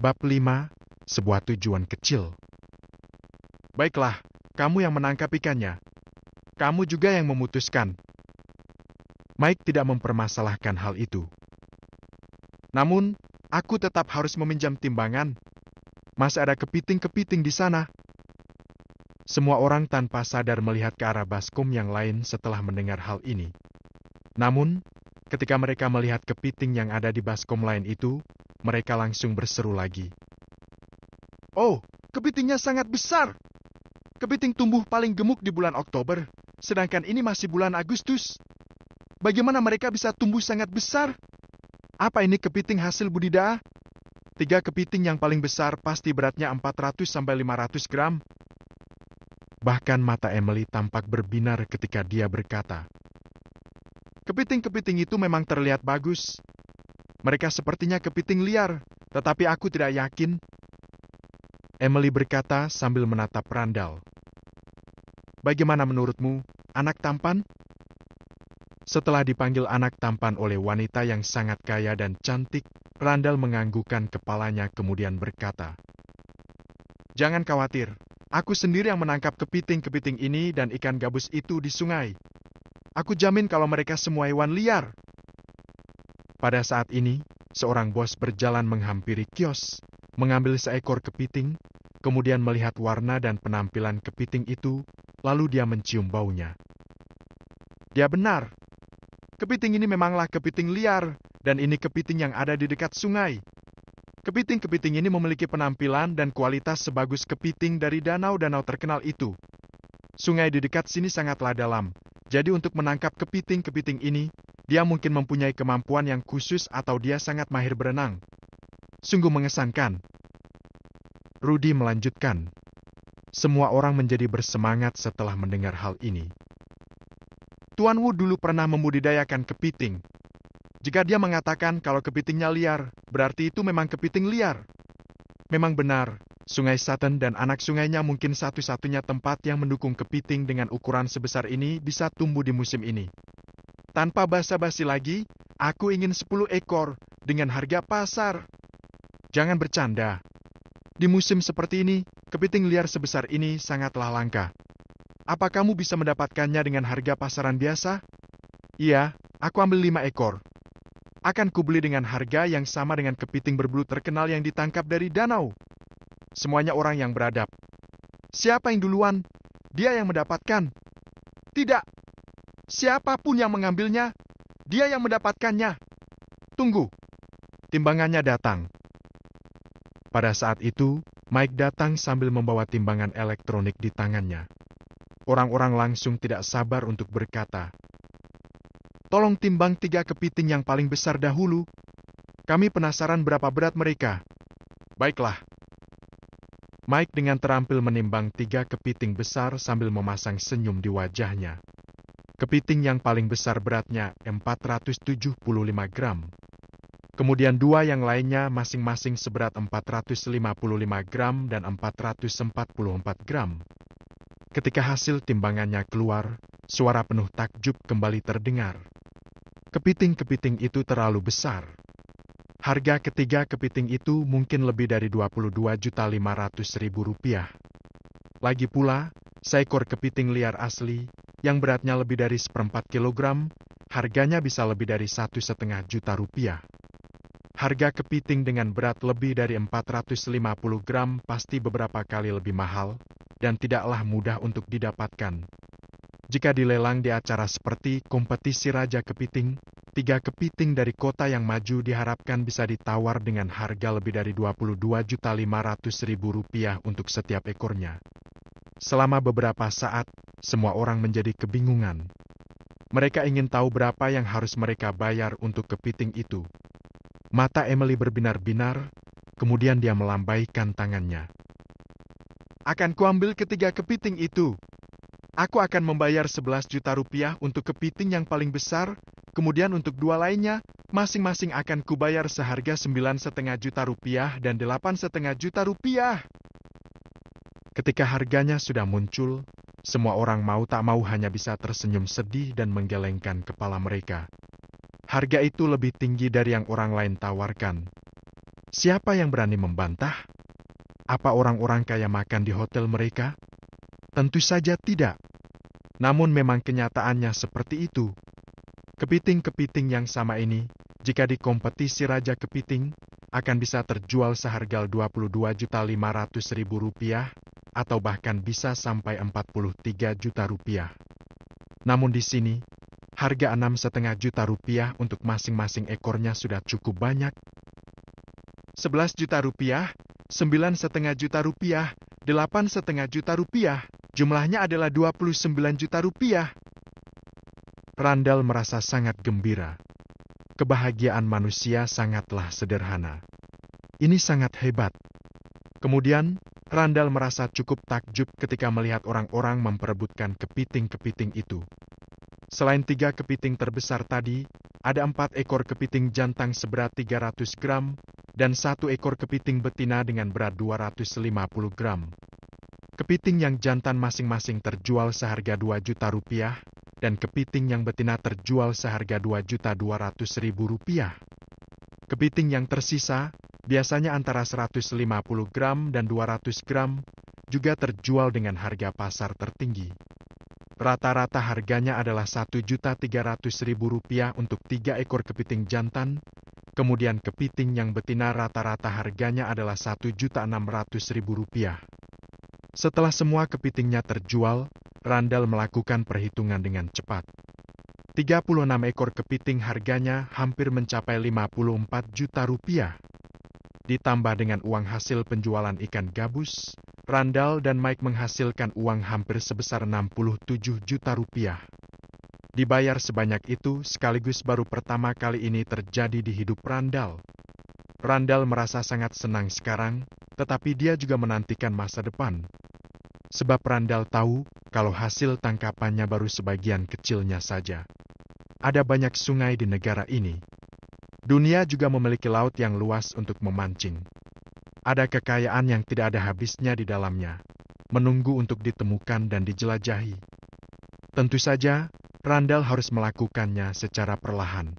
Bab 5, sebuah tujuan kecil. Baiklah, kamu yang menangkap ikannya. Kamu juga yang memutuskan. Mike tidak mempermasalahkan hal itu. Namun, aku tetap harus meminjam timbangan. Masih ada kepiting-kepiting di sana. Semua orang tanpa sadar melihat ke arah baskom yang lain setelah mendengar hal ini. Namun, ketika mereka melihat kepiting yang ada di baskom lain itu, mereka langsung berseru lagi. Oh, kepitingnya sangat besar. Kepiting tumbuh paling gemuk di bulan Oktober, sedangkan ini masih bulan Agustus. Bagaimana mereka bisa tumbuh sangat besar? Apa ini kepiting hasil budidaya? 3 kepiting yang paling besar pasti beratnya 400-500 gram. Bahkan mata Emily tampak berbinar ketika dia berkata, kepiting-kepiting itu memang terlihat bagus. Mereka sepertinya kepiting liar, tetapi aku tidak yakin. Emily berkata sambil menatap Randall. Bagaimana menurutmu, anak tampan? Setelah dipanggil anak tampan oleh wanita yang sangat kaya dan cantik, Randall menganggukkan kepalanya kemudian berkata, jangan khawatir, aku sendiri yang menangkap kepiting-kepiting ini dan ikan gabus itu di sungai. Aku jamin kalau mereka semua hewan liar. Pada saat ini, seorang bos berjalan menghampiri kios, mengambil seekor kepiting, kemudian melihat warna dan penampilan kepiting itu, lalu dia mencium baunya. Dia benar. Kepiting ini memanglah kepiting liar, dan ini kepiting yang ada di dekat sungai. Kepiting-kepiting ini memiliki penampilan dan kualitas sebagus kepiting dari danau-danau terkenal itu. Sungai di dekat sini sangatlah dalam, jadi untuk menangkap kepiting-kepiting ini, dia mungkin mempunyai kemampuan yang khusus atau dia sangat mahir berenang. Sungguh mengesankan. Rudy melanjutkan. Semua orang menjadi bersemangat setelah mendengar hal ini. Tuan Wu dulu pernah membudidayakan kepiting. Jika dia mengatakan kalau kepitingnya liar, berarti itu memang kepiting liar. Memang benar, Sungai Sutton dan anak sungainya mungkin satu-satunya tempat yang mendukung kepiting dengan ukuran sebesar ini bisa tumbuh di musim ini. Tanpa basa-basi lagi, aku ingin 10 ekor dengan harga pasar. Jangan bercanda. Di musim seperti ini, kepiting liar sebesar ini sangatlah langka. Apa kamu bisa mendapatkannya dengan harga pasaran biasa? Iya, aku ambil 5 ekor. Akan kubeli dengan harga yang sama dengan kepiting berbulu terkenal yang ditangkap dari danau. Semuanya orang yang beradab. Siapa yang duluan? Dia yang mendapatkan. Tidak. Siapapun yang mengambilnya, dia yang mendapatkannya. Tunggu. Timbangannya datang. Pada saat itu, Mike datang sambil membawa timbangan elektronik di tangannya. Orang-orang langsung tidak sabar untuk berkata, tolong timbang 3 kepiting yang paling besar dahulu. Kami penasaran berapa berat mereka. Baiklah. Mike dengan terampil menimbang 3 kepiting besar sambil memasang senyum di wajahnya. Kepiting yang paling besar beratnya 475 gram. Kemudian 2 yang lainnya masing-masing seberat 455 gram dan 444 gram. Ketika hasil timbangannya keluar, suara penuh takjub kembali terdengar. Kepiting-kepiting itu terlalu besar. Harga ketiga kepiting itu mungkin lebih dari Rp22.500.000. Lagi pula, seekor kepiting liar asli, yang beratnya lebih dari 1/4 kilogram, harganya bisa lebih dari Rp1,5 juta. Harga kepiting dengan berat lebih dari 450 gram pasti beberapa kali lebih mahal, dan tidaklah mudah untuk didapatkan. Jika dilelang di acara seperti kompetisi Raja Kepiting, 3 kepiting dari kota yang maju diharapkan bisa ditawar dengan harga lebih dari Rp22.500.000 untuk setiap ekornya. Selama beberapa saat, semua orang menjadi kebingungan. Mereka ingin tahu berapa yang harus mereka bayar untuk kepiting itu. Mata Emily berbinar-binar, kemudian dia melambaikan tangannya. Akan kuambil ketiga kepiting itu. Aku akan membayar Rp11 juta untuk kepiting yang paling besar, kemudian untuk 2 lainnya, masing-masing akan kubayar seharga Rp9,5 juta dan Rp8,5 juta. Ketika harganya sudah muncul, semua orang mau tak mau hanya bisa tersenyum sedih dan menggelengkan kepala mereka. Harga itu lebih tinggi dari yang orang lain tawarkan. Siapa yang berani membantah? Apa orang-orang kaya makan di hotel mereka? Tentu saja tidak. Namun memang kenyataannya seperti itu. Kepiting-kepiting yang sama ini, jika di kompetisi Raja Kepiting, akan bisa terjual seharga Rp22.500.000 atau bahkan bisa sampai Rp43 juta. Namun di sini, harga Rp6,5 juta untuk masing-masing ekornya sudah cukup banyak. Rp11 juta, Rp9,5 juta, Rp8,5 juta, jumlahnya adalah Rp29 juta. Randall merasa sangat gembira. Kebahagiaan manusia sangatlah sederhana. Ini sangat hebat. Kemudian, Randall merasa cukup takjub ketika melihat orang-orang memperebutkan kepiting-kepiting itu. Selain 3 kepiting terbesar tadi, ada 4 ekor kepiting jantan seberat 300 gram, dan 1 ekor kepiting betina dengan berat 250 gram. Kepiting yang jantan masing-masing terjual seharga Rp2 juta, dan kepiting yang betina terjual seharga Rp2.200.000. Kepiting yang tersisa, biasanya antara 150 gram dan 200 gram, juga terjual dengan harga pasar tertinggi. Rata-rata harganya adalah Rp1.300.000 untuk 3 ekor kepiting jantan, kemudian kepiting yang betina rata-rata harganya adalah Rp1.600.000. Setelah semua kepitingnya terjual, Randall melakukan perhitungan dengan cepat. 36 ekor kepiting harganya hampir mencapai Rp54 juta. Ditambah dengan uang hasil penjualan ikan gabus, Randall dan Mike menghasilkan uang hampir sebesar Rp67 juta. Dibayar sebanyak itu sekaligus baru pertama kali ini terjadi di hidup Randall. Randall merasa sangat senang sekarang, tetapi dia juga menantikan masa depan. Sebab Randall tahu kalau hasil tangkapannya baru sebagian kecilnya saja. Ada banyak sungai di negara ini. Dunia juga memiliki laut yang luas untuk memancing. Ada kekayaan yang tidak ada habisnya di dalamnya, menunggu untuk ditemukan dan dijelajahi. Tentu saja, Randall harus melakukannya secara perlahan.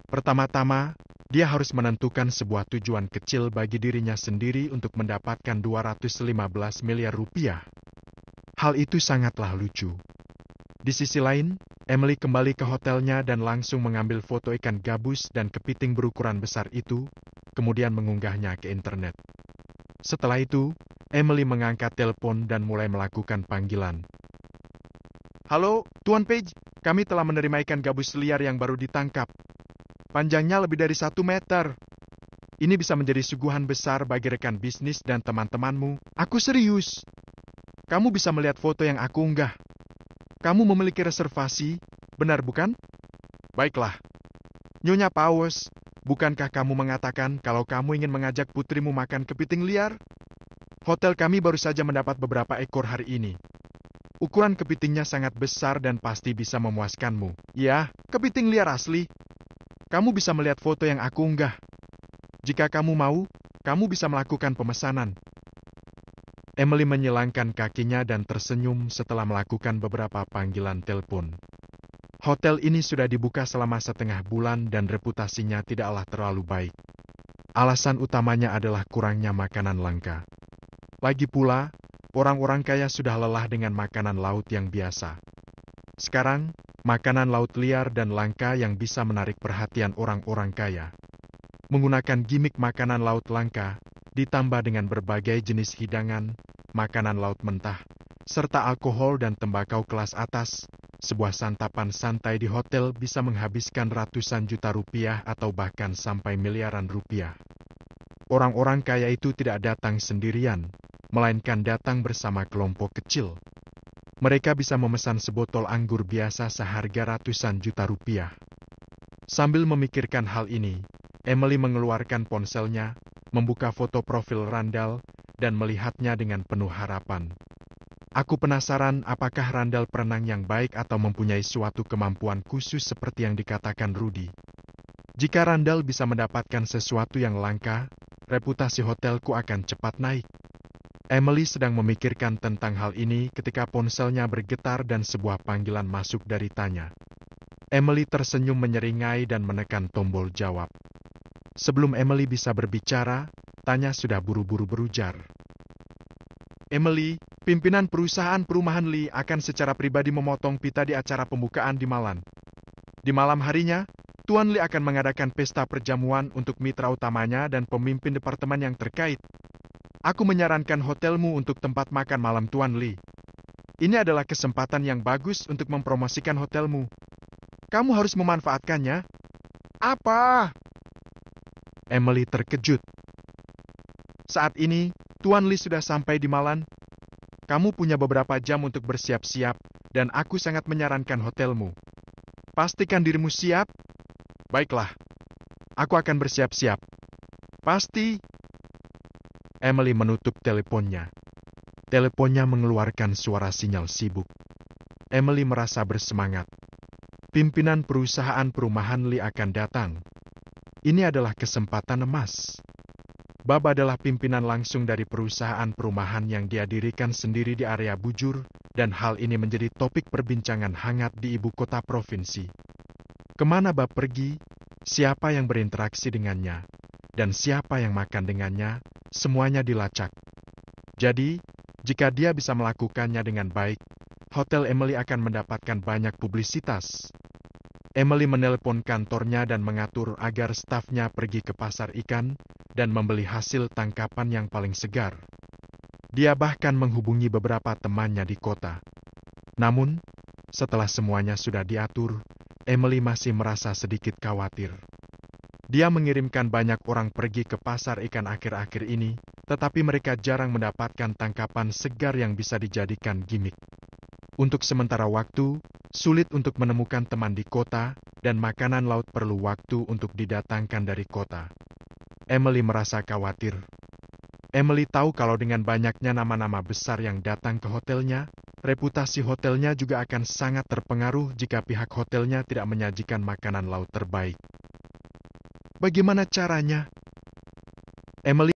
Pertama-tama, dia harus menentukan sebuah tujuan kecil bagi dirinya sendiri untuk mendapatkan Rp215 miliar. Hal itu sangatlah lucu. Di sisi lain, Emily kembali ke hotelnya dan langsung mengambil foto ikan gabus dan kepiting berukuran besar itu, kemudian mengunggahnya ke internet. Setelah itu, Emily mengangkat telepon dan mulai melakukan panggilan. Halo, Tuan Page, kami telah menerima ikan gabus liar yang baru ditangkap. Panjangnya lebih dari 1 meter. Ini bisa menjadi suguhan besar bagi rekan bisnis dan teman-temanmu. Aku serius. Kamu bisa melihat foto yang aku unggah. Kamu memiliki reservasi, benar bukan? Baiklah. Nyonya Powers, bukankah kamu mengatakan kalau kamu ingin mengajak putrimu makan kepiting liar? Hotel kami baru saja mendapat beberapa ekor hari ini. Ukuran kepitingnya sangat besar dan pasti bisa memuaskanmu. Ya, kepiting liar asli. Kamu bisa melihat foto yang aku unggah. Jika kamu mau, kamu bisa melakukan pemesanan. Emily menyilangkan kakinya dan tersenyum setelah melakukan beberapa panggilan telepon. Hotel ini sudah dibuka selama setengah bulan dan reputasinya tidaklah terlalu baik. Alasan utamanya adalah kurangnya makanan langka. Lagi pula, orang-orang kaya sudah lelah dengan makanan laut yang biasa. Sekarang, makanan laut liar dan langka yang bisa menarik perhatian orang-orang kaya. Menggunakan gimik makanan laut langka, ditambah dengan berbagai jenis hidangan, makanan laut mentah, serta alkohol dan tembakau kelas atas, sebuah santapan santai di hotel bisa menghabiskan ratusan juta rupiah atau bahkan sampai miliaran rupiah. Orang-orang kaya itu tidak datang sendirian, melainkan datang bersama kelompok kecil. Mereka bisa memesan sebotol anggur biasa seharga ratusan juta rupiah. Sambil memikirkan hal ini, Emily mengeluarkan ponselnya, membuka foto profil Randall, dan melihatnya dengan penuh harapan. Aku penasaran apakah Randall perenang yang baik atau mempunyai suatu kemampuan khusus seperti yang dikatakan Rudy. Jika Randall bisa mendapatkan sesuatu yang langka, reputasi hotelku akan cepat naik. Emily sedang memikirkan tentang hal ini ketika ponselnya bergetar dan sebuah panggilan masuk dari tanya. Emily tersenyum menyeringai dan menekan tombol jawab. Sebelum Emily bisa berbicara, Tanya sudah buru-buru berujar. Emily, pimpinan perusahaan perumahan Lee akan secara pribadi memotong pita di acara pembukaan di Malang. Di malam harinya, Tuan Lee akan mengadakan pesta perjamuan untuk mitra utamanya dan pemimpin departemen yang terkait. Aku menyarankan hotelmu untuk tempat makan malam Tuan Lee. Ini adalah kesempatan yang bagus untuk mempromosikan hotelmu. Kamu harus memanfaatkannya. Apa? Emily terkejut. Saat ini, Tuan Lee sudah sampai di Malang. Kamu punya beberapa jam untuk bersiap-siap, dan aku sangat menyarankan hotelmu. Pastikan dirimu siap. Baiklah, aku akan bersiap-siap. Pasti. Emily menutup teleponnya. Teleponnya mengeluarkan suara sinyal sibuk. Emily merasa bersemangat. Pimpinan perusahaan perumahan Lee akan datang. Ini adalah kesempatan emas. Bob adalah pimpinan langsung dari perusahaan perumahan yang dia dirikan sendiri di area Bujur, dan hal ini menjadi topik perbincangan hangat di ibu kota provinsi. Kemana Bob pergi, siapa yang berinteraksi dengannya, dan siapa yang makan dengannya, semuanya dilacak. Jadi, jika dia bisa melakukannya dengan baik, hotel Emily akan mendapatkan banyak publisitas. Emily menelepon kantornya dan mengatur agar stafnya pergi ke pasar ikan dan membeli hasil tangkapan yang paling segar. Dia bahkan menghubungi beberapa temannya di kota. Namun, setelah semuanya sudah diatur, Emily masih merasa sedikit khawatir. Dia mengirimkan banyak orang pergi ke pasar ikan akhir-akhir ini, tetapi mereka jarang mendapatkan tangkapan segar yang bisa dijadikan gimmick. Untuk sementara waktu, sulit untuk menemukan teman di kota, dan makanan laut perlu waktu untuk didatangkan dari kota. Emily merasa khawatir. Emily tahu kalau dengan banyaknya nama-nama besar yang datang ke hotelnya, reputasi hotelnya juga akan sangat terpengaruh jika pihak hotelnya tidak menyajikan makanan laut terbaik. Bagaimana caranya? Emily